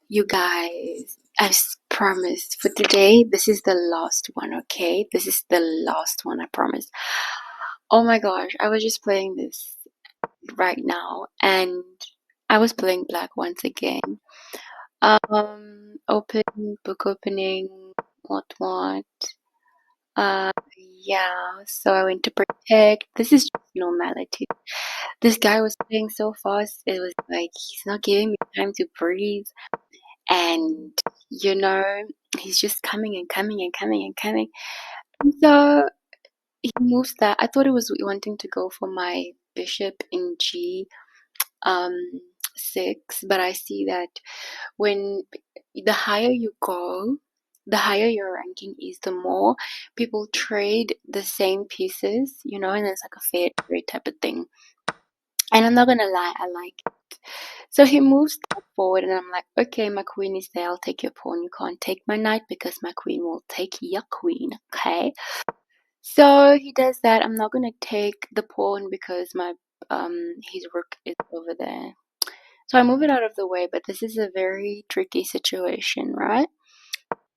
You guys, promised for today, this is the last one, okay? This is the last one, I promise. Oh my gosh, I was just playing this right now and I was playing black once again. Open, book opening, what? Uh, yeah, so I went to protect. This is just normality. This guy was playing so fast, it was like he's not giving me time to breathe. And you know he's just coming and coming and coming and coming, and so he moves that. I thought it was wanting to go for my bishop in G um 6, but I see that when the higher you go, the higher your ranking is, the more people trade the same pieces, and it's like a fair trade type of thing. And I'm not gonna lie, I like it. So he moves that forward, and I'm like, okay, my queen is there. I'll take your pawn. You can't take my knight because my queen will take your queen. Okay. So he does that. I'm not gonna take the pawn because my his rook is over there. So I move it out of the way, but this is a very tricky situation, right?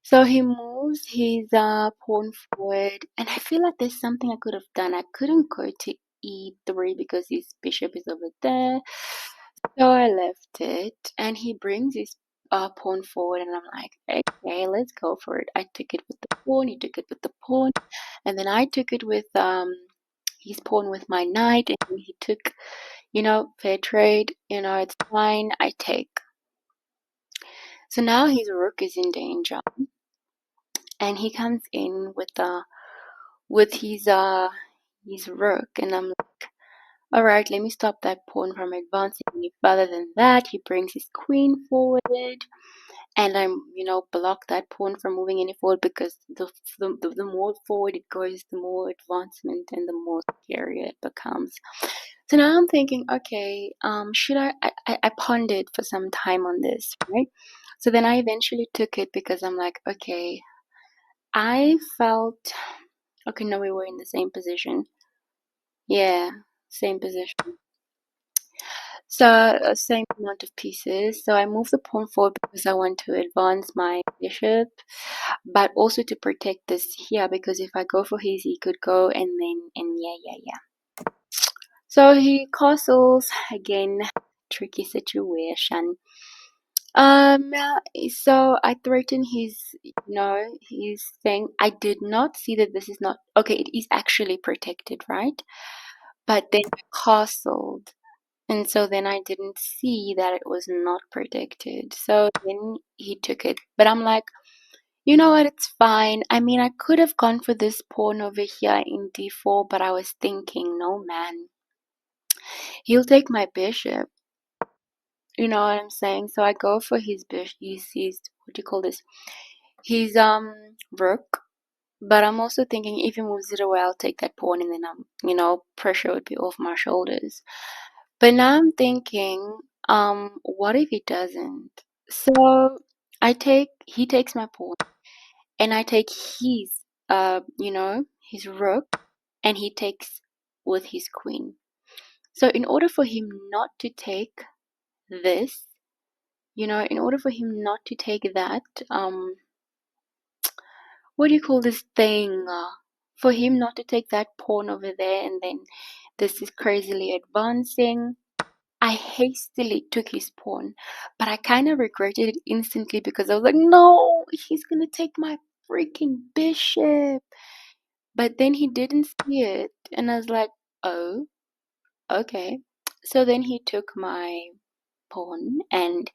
So he moves his pawn forward, and I feel like there's something I could have done. I couldn't go to e3 because his bishop is over there. So I left it, and he brings his pawn forward, and I'm like, okay, let's go for it. I took it with the pawn, he took it with the pawn, and then I took it with his pawn with my knight, and he took, fair trade, it's fine, I take. So now his rook is in danger, and he comes in with his rook, and I'm like, all right, let me stop that pawn from advancing any further than that. He brings his queen forward, and I'm, block that pawn from moving any forward because the more forward it goes, the more advancement and the more scarier it becomes. So now I'm thinking, okay, should I pondered for some time on this, right? So then I eventually took it because I'm like, okay, I felt, okay, no, we were in the same position. Yeah, same position. So, same amount of pieces. So I move the pawn forward because I want to advance my bishop, but also to protect this here because if I go for his, he could go and yeah. So he castles again, tricky situation. Um, so I threaten his thing. I did not see that this is not okay. It is actually protected, right? But then I castled. And so then I didn't see that it was not protected. So then he took it. But I'm like, you know what? It's fine. I mean, I could have gone for this pawn over here in d4, but I was thinking, no, man, he'll take my bishop. You know what I'm saying? So I go for his bishop. His what do you call this? His rook. But I'm also thinking if he moves it away, I'll take that pawn, and then pressure would be off my shoulders. But now I'm thinking, what if he doesn't? So he takes my pawn, and I take his rook, and he takes with his queen. So in order for him not to take this, in order for him not to take that, what do you call this thing? For him not to take that pawn over there, and then this is crazily advancing. I hastily took his pawn, but I kind of regretted it instantly because I was like, no, he's gonna take my freaking bishop. But then he didn't see it, and I was like, oh, okay. So then he took my pawn and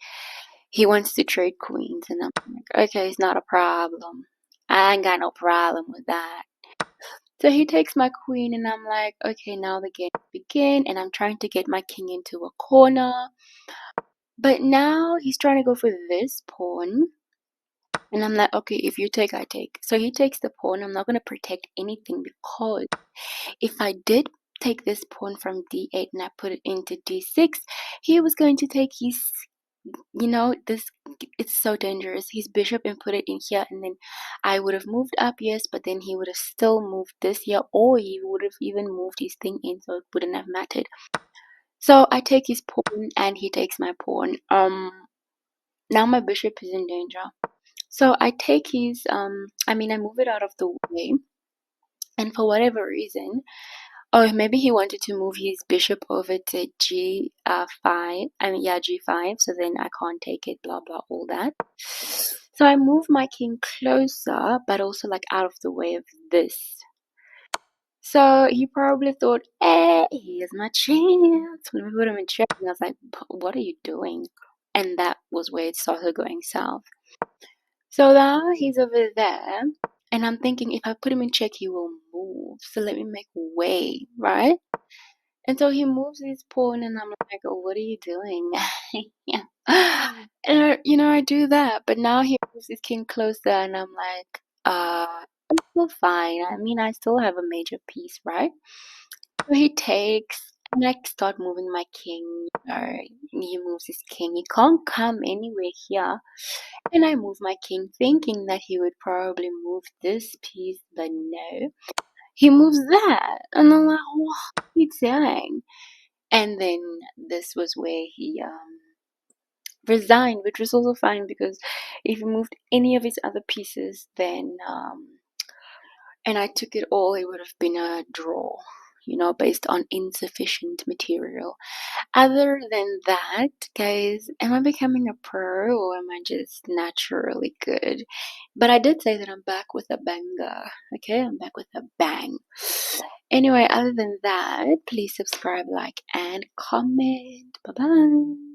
he wants to trade queens, and I'm like, okay, it's not a problem. I ain't got no problem with that. So he takes my queen, and I'm like, okay, now the game begin, and I'm trying to get my king into a corner. But now he's trying to go for this pawn. And I'm like, okay, if you take, I take. So he takes the pawn. I'm not going to protect anything because if I did take this pawn from d8 and I put it into d6, he was going to take his, this, it's so dangerous, his bishop and put it in here. And then I would have moved up, yes, but then he would have still moved this here, or he would have even moved his thing in, so it wouldn't have mattered. So I take his pawn and he takes my pawn. Now my bishop is in danger. So I take his, I move it out of the way, and for whatever reason, oh, maybe he wanted to move his bishop over to G5. Yeah, G5. So then I can't take it, blah, blah, all that. So I move my king closer, but also like out of the way of this. So he probably thought, here's my chance. Let me put him in check. And I was like, what are you doing? And that was where it started going south. So now he's over there, and I'm thinking if I put him in check, he will move. So let me make way, right? And so he moves his pawn, and I'm like, oh, what are you doing? Yeah. And I do that, but now he moves his king closer, and I'm like, it's still fine. I still have a major piece, right? So he takes, and I start moving my king. He moves his king. He can't come anywhere here. And I move my king, thinking that he would probably move this piece, but no. He moves that. And I'm like, what are you doing? And then this was where he resigned, which was also fine because if he moved any of his other pieces, then and I took it all, it would have been a draw, based on insufficient material. Other than that, guys, am I becoming a pro or am I just naturally good? But I did say that I'm back with a banger. Okay, I'm back with a bang. Anyway, other than that, please subscribe, like, and comment. Bye bye.